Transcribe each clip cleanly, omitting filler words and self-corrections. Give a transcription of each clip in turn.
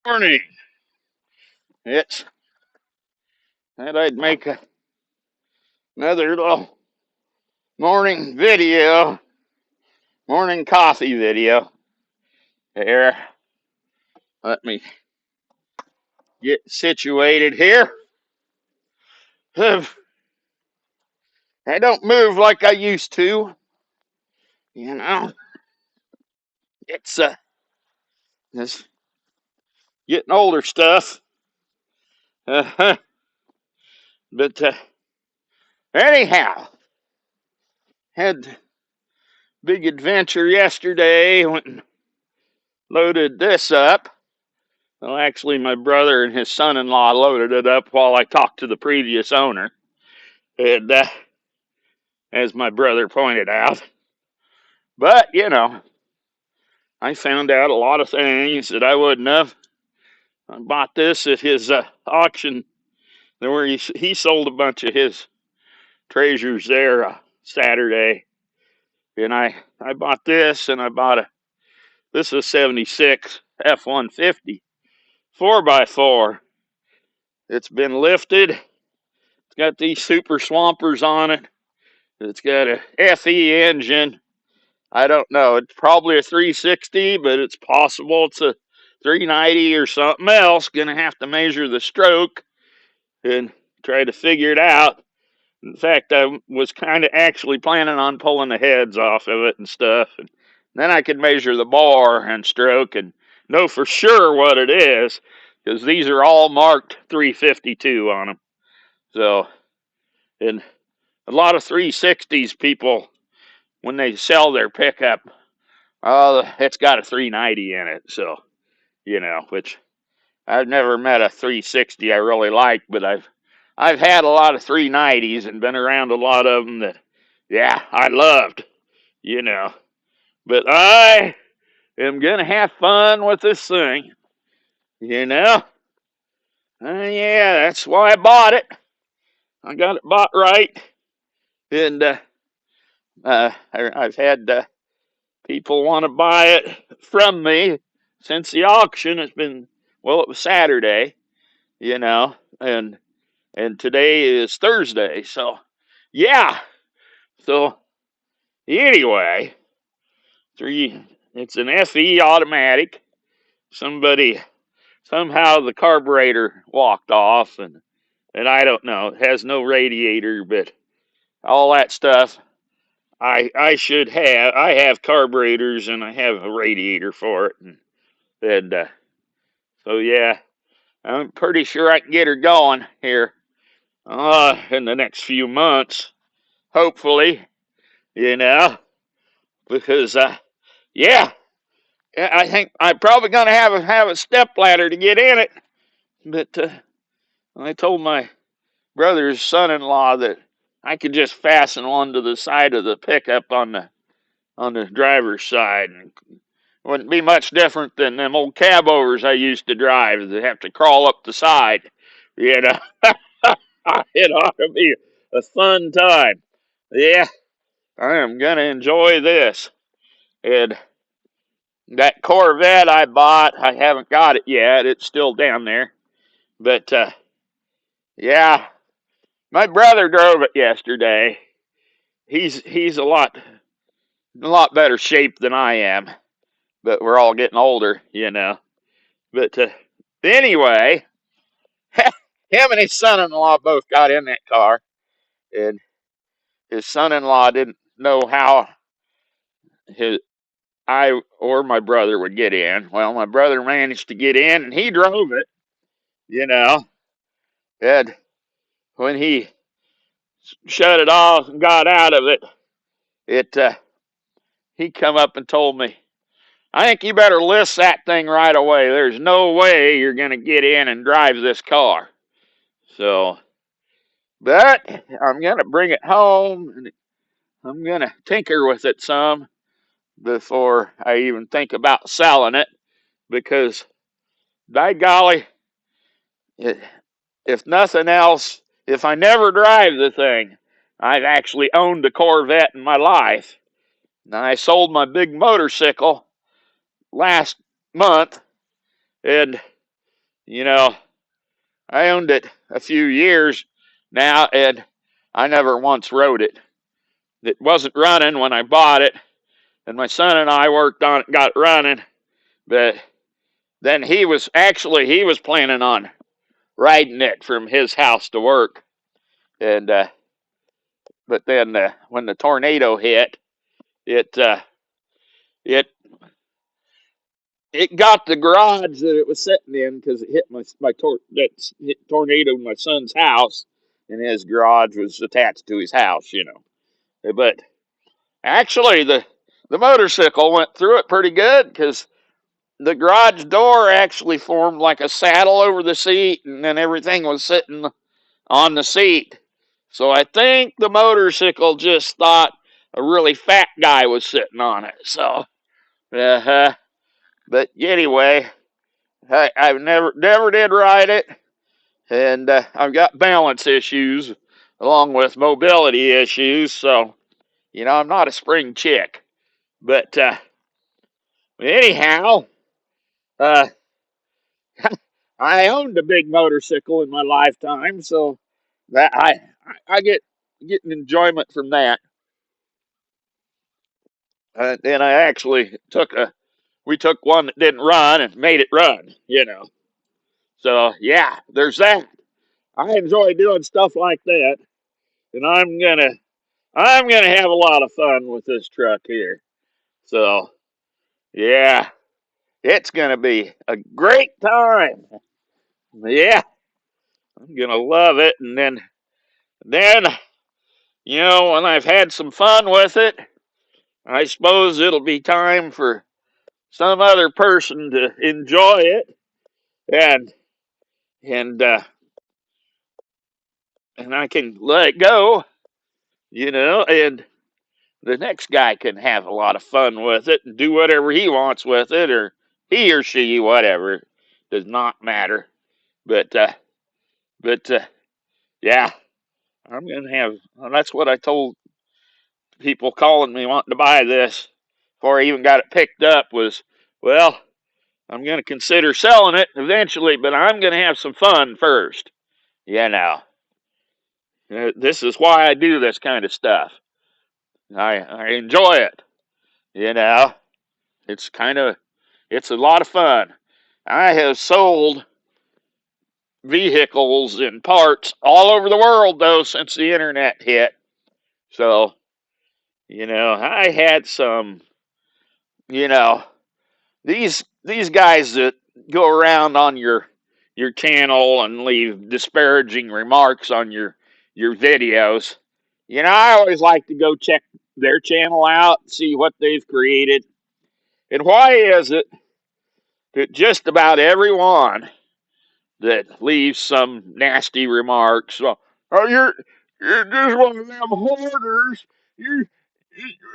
Morning. It's Thought I'd make another little morning video, morning coffee video. Here, let me get situated here. I don't move like I used to, you know. It's this getting older stuff. Uh, but anyhow, had big adventure yesterday. Went and loaded this up. Well, actually, my brother and his son-in-law loaded it up while I talked to the previous owner. And as my brother pointed out, but I found out a lot of things that I wouldn't have. I bought this at his auction, where he sold a bunch of his treasures there Saturday, and I bought this, and I bought this is a '76 F150 4x4. It's been lifted. It's got these super swampers on it. It's got a FE engine. I don't know. It's probably a 360, but it's possible it's a 390 or something else. Gonna have to measure the stroke and try to figure it out. In fact, I was kind of actually planning on pulling the heads off of it and stuff. And then I could measure the bore and stroke and know for sure what it is, because these are all marked 352 on them. So, and a lot of 360s people, when they sell their pickup, it's got a 390 in it. So, which I've never met a 360 I really like, but I've had a lot of 390s and been around a lot of them that, yeah, I loved, But I am going to have fun with this thing, Yeah, that's why I bought it. I got it bought right. And I've had people want to buy it from me since the auction. It was Saturday, and today is Thursday. So, yeah. So, anyway, it's an FE automatic. Somehow the carburetor walked off, and I don't know. It has no radiator, but all that stuff I should have. I have carburetors, and I have a radiator for it, and so yeah, I'm pretty sure I can get her going here in the next few months, hopefully, because yeah, I think I'm probably gonna have a step ladder to get in it, but I told my brother's son-in-law that I could just fasten one to the side of the pickup on the driver's side, and wouldn't be much different than them old cab overs I used to drive that have to crawl up the side. It ought to be a fun time. Yeah, I am gonna enjoy this. And that Corvette I bought, I haven't got it yet. It's still down there. But yeah, my brother drove it yesterday. He's a lot better shape than I am, but we're all getting older. But anyway, him and his son-in-law both got in that car, and his son-in-law didn't know how I or my brother would get in. Well, my brother managed to get in, and he drove it. You know, and when he shut it off and got out of it, he come up and told me, I think you better list that thing right away. There's no way you're going to get in and drive this car. So, but I'm going to bring it home, and I'm going to tinker with it some before I even think about selling it, because by golly, if nothing else, if I never drive the thing, I've actually owned a Corvette in my life. Now, I sold my big motorcycle last month, and you know, I owned it a few years now, and I never once rode it. It wasn't running when I bought it, and my son and I worked on it, got it running. But then he was planning on riding it from his house to work, and but then when the tornado hit, it it it got the garage that it was sitting in because it hit that hit tornado in my son's house, and his garage was attached to his house, you know. But actually, the motorcycle went through it pretty good because the garage door actually formed like a saddle over the seat, and then everything was sitting on the seat. So I think the motorcycle just thought a really fat guy was sitting on it. So, uh, but anyway, I've never did ride it, and I've got balance issues along with mobility issues. So, I'm not a spring chick. But anyhow, uh, I owned a big motorcycle in my lifetime, so that I get an enjoyment from that. And I actually we took one that didn't run and made it run. So yeah, there's that. I enjoy doing stuff like that, and I'm gonna have a lot of fun with this truck here. So yeah, it's gonna be a great time. Yeah, I'm gonna love it, and then when I've had some fun with it, I suppose it'll be time for some other person to enjoy it, and and uh, and I can let it go, and the next guy can have a lot of fun with it and do whatever he wants with it, or he or she, whatever, does not matter. But yeah, I'm gonna have. Well, that's what I told people calling me wanting to buy this before I even got it picked up was, well, I'm gonna consider selling it eventually, but I'm gonna have some fun first. You know, this is why I do this kind of stuff. I enjoy it. You know, it's it's a lot of fun. I have sold vehicles and parts all over the world though since the internet hit. So, I had some, you know, these guys that go around on your channel and leave disparaging remarks on your videos. I always like to go check their channel out, see what they've created. And why is it that just about everyone that leaves some nasty remarks. Oh, you're just one of them hoarders. You,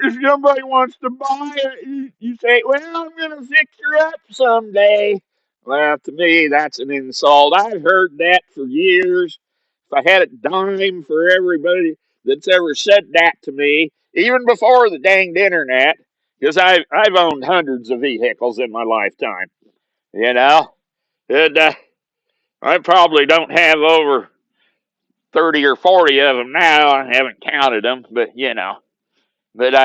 if somebody wants to buy it, you say, "Well, I'm gonna fix her up someday." Well, to me, that's an insult. I've heard that for years. If I had a dime for everybody that's ever said that to me, even before the danged internet, because I've owned hundreds of vehicles in my lifetime, you know, and I probably don't have over 30 or 40 of them now. I haven't counted them, but but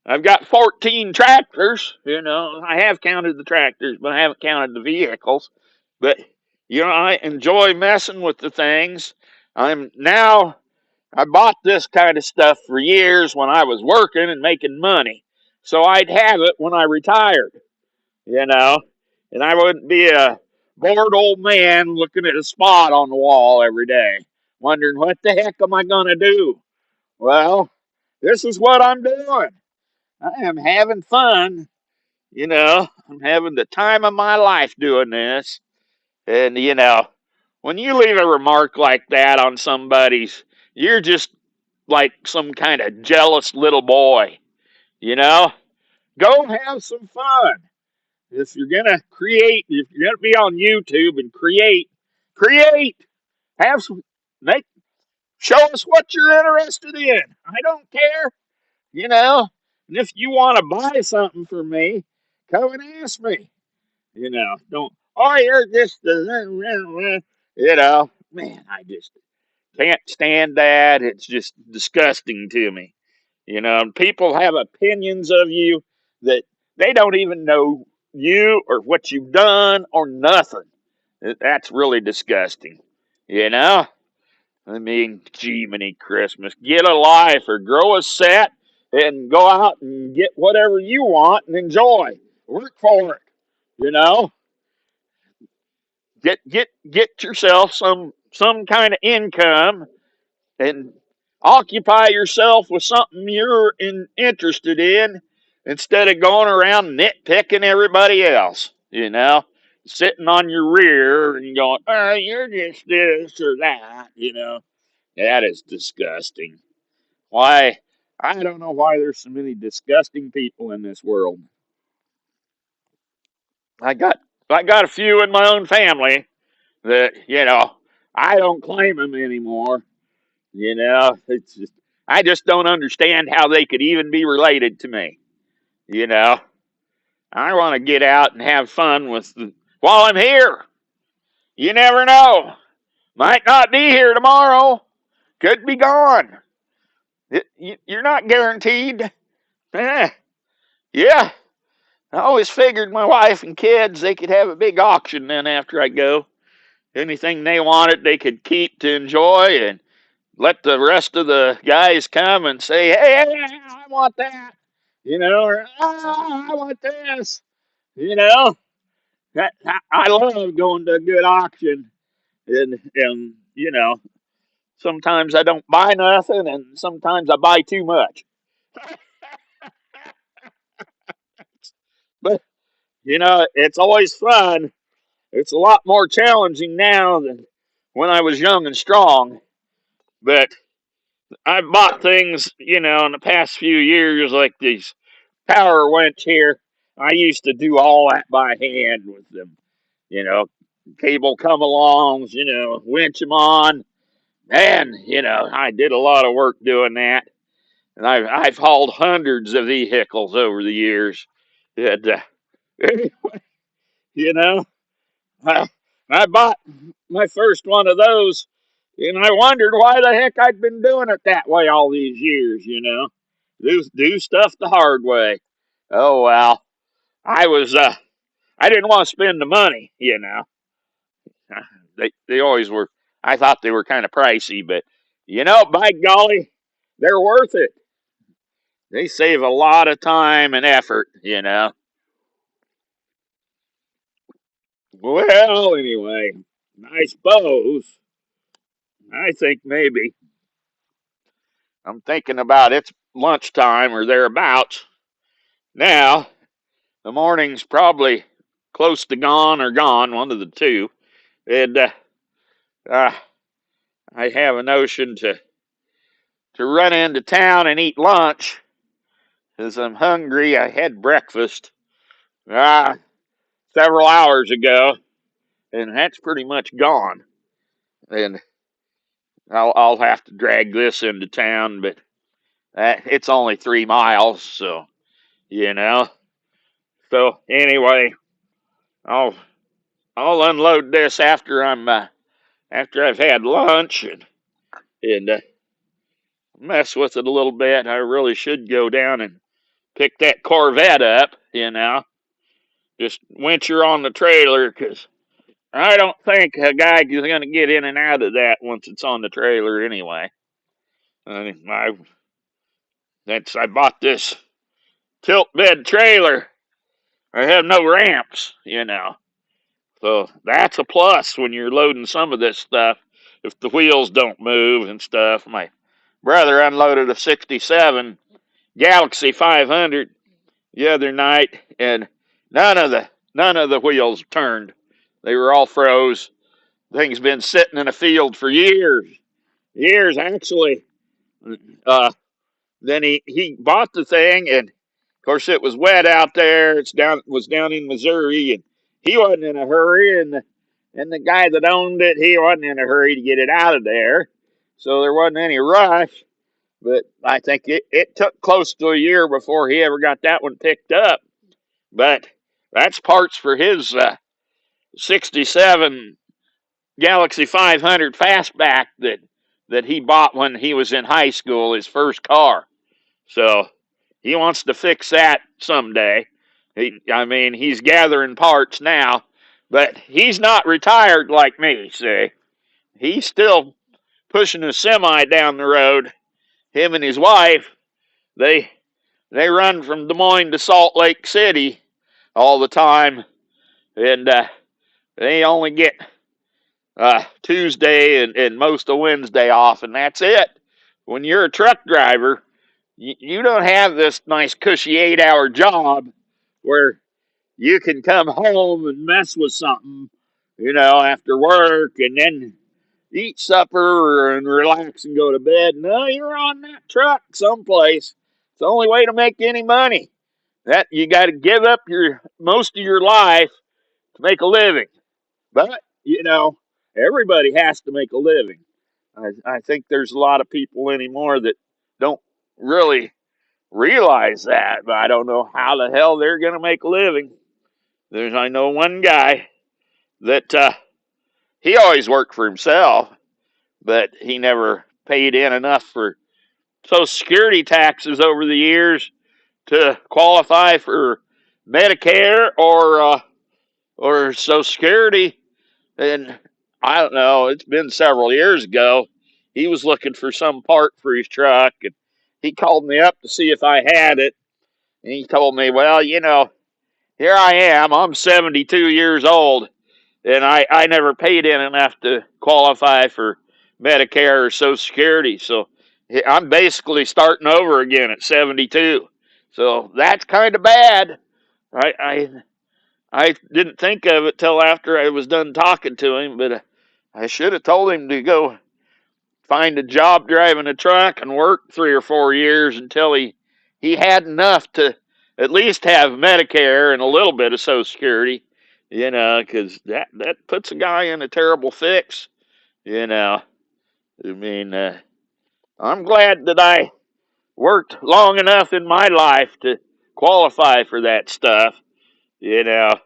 I've got 14 tractors. I have counted the tractors, but I haven't counted the vehicles. But I enjoy messing with the things. I bought this kind of stuff for years when I was working and making money, so I'd have it when I retired. you know, and I wouldn't be a bored old man looking at a spot on the wall every day, wondering what the heck am I going to do? Well, this is what I'm doing. I am having fun. I'm having the time of my life doing this. And, when you leave a remark like that on somebody's, you're just like some kind of jealous little boy. You know, go have some fun. If you're gonna create, if you're gonna be on YouTube and create, have some, make, show us what you're interested in. I don't care, you know. And if you want to buy something from me, come and ask me. Don't, oh, you're just, man, I just can't stand that. It's just disgusting to me. And people have opinions of you that they don't even know you or what you've done or nothing. That's really disgusting. You know? I mean, gee, many Christmas. Get a life or grow a set and go out and get whatever you want and enjoy. Work for it. You know? Get yourself some kind of income and occupy yourself with something you're interested in instead of going around nitpicking everybody else, sitting on your rear and going, oh, you're just this or that. That is disgusting. Why? I don't know why there's so many disgusting people in this world. I got I got a few in my own family that, I don't claim them anymore. It's just, I just don't understand how they could even be related to me. You know, I want to get out and have fun while I'm here. You never know. Might not be here tomorrow. Could be gone. You're not guaranteed. Eh, yeah. I always figured my wife and kids, they could have a big auction then after I go. Anything they wanted, they could keep to enjoy, and let the rest of the guys come and say, hey, I want that, or I want this, you know. I love going to a good auction, and sometimes I don't buy nothing, and sometimes I buy too much. But it's always fun. It's a lot more challenging now than when I was young and strong. But I've bought things, in the past few years, like these power winch here. I used to do all that by hand with them. You know, Cable come alongs, winch them on. Man, I did a lot of work doing that. And I've hauled hundreds of vehicles over the years. And, you know, I, I bought my first one of those, and I wondered why the heck I'd been doing it that way all these years. Do stuff the hard way. Oh, well. I didn't want to spend the money. They always were. I thought they were kind of pricey, but by golly, they're worth it. They save a lot of time and effort. Well, anyway, I suppose I think maybe I'm thinking about it's lunchtime or thereabouts. Now, the morning's probably close to gone or gone, one of the two. And uh, I have a notion to run into town and eat lunch because I'm hungry. I had breakfast uh, several hours ago, and that's pretty much gone. And I'll have to drag this into town, but it's only 3 miles, so you know. So anyway, I'll I'll unload this after I've had lunch and mess with it a little bit. I really should go down and pick that Corvette up. Just winch her on the trailer because I don't think a guy is going to get in and out of that once it's on the trailer anyway. I mean, I bought this tilt bed trailer. I have no ramps. So that's a plus when you're loading some of this stuff. If the wheels don't move and stuff. My brother unloaded a '67 Galaxy 500 the other night, and none of the wheels turned. They were all froze. Thing's been sitting in a field for years actually. Uh, then he bought the thing, and of course it was wet out there. Was down in Missouri, and he wasn't in a hurry, and the guy that owned it, he wasn't in a hurry to get it out of there, so there wasn't any rush. But I think it took close to a year before he ever got that one picked up. But That's parts for his 67 Galaxy 500 fastback that he bought when he was in high school, his first car. So he wants to fix that someday. I mean, he's gathering parts now, but he's not retired like me, see. He's still pushing a semi down the road. Him and his wife, they they run from Des Moines to Salt Lake City all the time, and they only get Tuesday and most of Wednesday off, and that's it. When you're a truck driver, you don't have this nice cushy 8-hour job where you can come home and mess with something, after work and then eat supper and relax and go to bed. No, you're on that truck someplace. It's the only way to make any money. That you got to give up your most of your life to make a living. But everybody has to make a living. I think there's a lot of people anymore that don't really realize that, but I don't know how the hell they're going to make a living. I know one guy that he always worked for himself, but he never paid in enough for Social Security taxes over the years to qualify for Medicare or Social Security. And I don't know, it's been several years ago. He was looking for some part for his truck, and he called me up to see if I had it. And he told me, well, here I am. I'm 72 years old, and I never paid in enough to qualify for Medicare or Social Security. So I'm basically starting over again at 72. So that's kind of bad. I didn't think of it till after I was done talking to him, but I should have told him to go find a job driving a truck and work 3 or 4 years until he had enough to at least have Medicare and a little bit of Social Security, because that puts a guy in a terrible fix, I mean, I'm glad that I worked long enough in my life to qualify for that stuff, and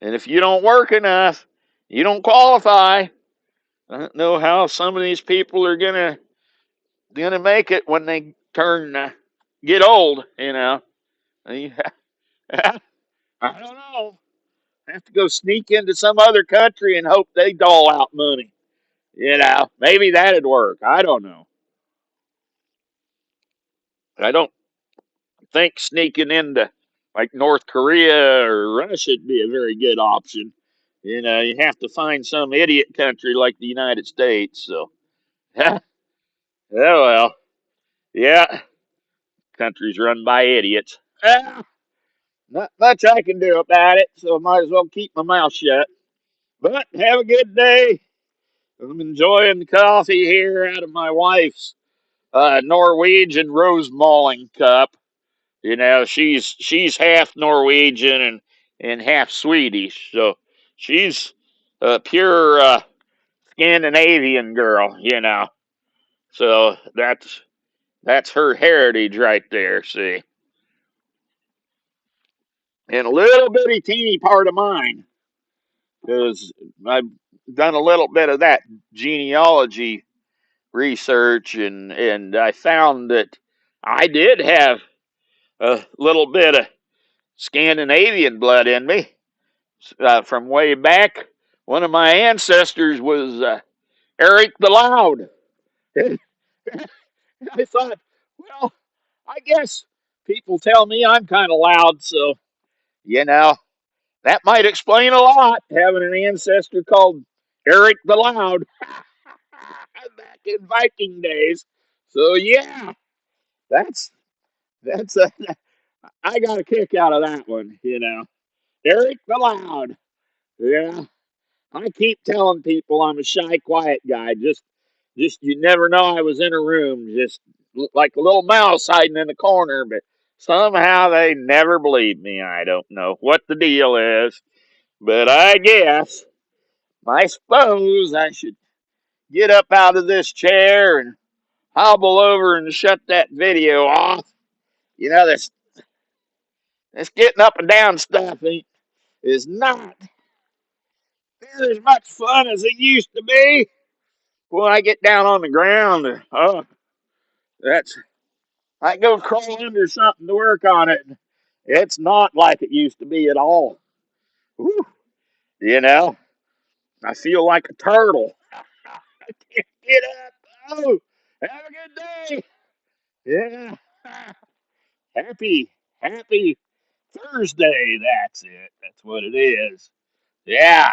if you don't work enough, you don't qualify. I don't know how some of these people are gonna make it when they get old. I don't know. I have to go sneak into some other country and hope they dole out money. Maybe that'd work. I don't know. I don't think sneaking into like North Korea or Russia would be a very good option. You have to find some idiot country like the United States. So, oh well, yeah, country's run by idiots. Not much I can do about it, so I might as well keep my mouth shut. But have a good day. I'm enjoying the coffee here out of my wife's Norwegian rose malling cup. She's half Norwegian and half Swedish, so she's a pure Scandinavian girl. So that's her heritage right there. See, and a little bitty teeny part of mine, because I've done a little bit of that genealogy research, and I found that I did have a little bit of Scandinavian blood in me from way back. One of my ancestors was Eric the Loud. I thought, well, I guess people tell me I'm kind of loud, so you know that might explain a lot. Having an ancestor called Eric the Loud back in Viking days. So yeah, that's that's a I got a kick out of that one. Eric the Loud. Yeah. I keep telling people I'm a shy, quiet guy. Just you never know I was in a room, just like a little mouse hiding in the corner. But somehow they never believe me. I don't know what the deal is, but I suppose I should get up out of this chair and hobble over and shut that video off. This getting up and down stuff is not near as much fun as it used to be. When I get down on the ground, oh, that's I go crawl under something to work on it. It's not like it used to be at all. Whew, you know, I feel like a turtle. I can't get up. Oh, have a good day. Yeah. Happy, happy Thursday. That's it. That's what it is. Yeah.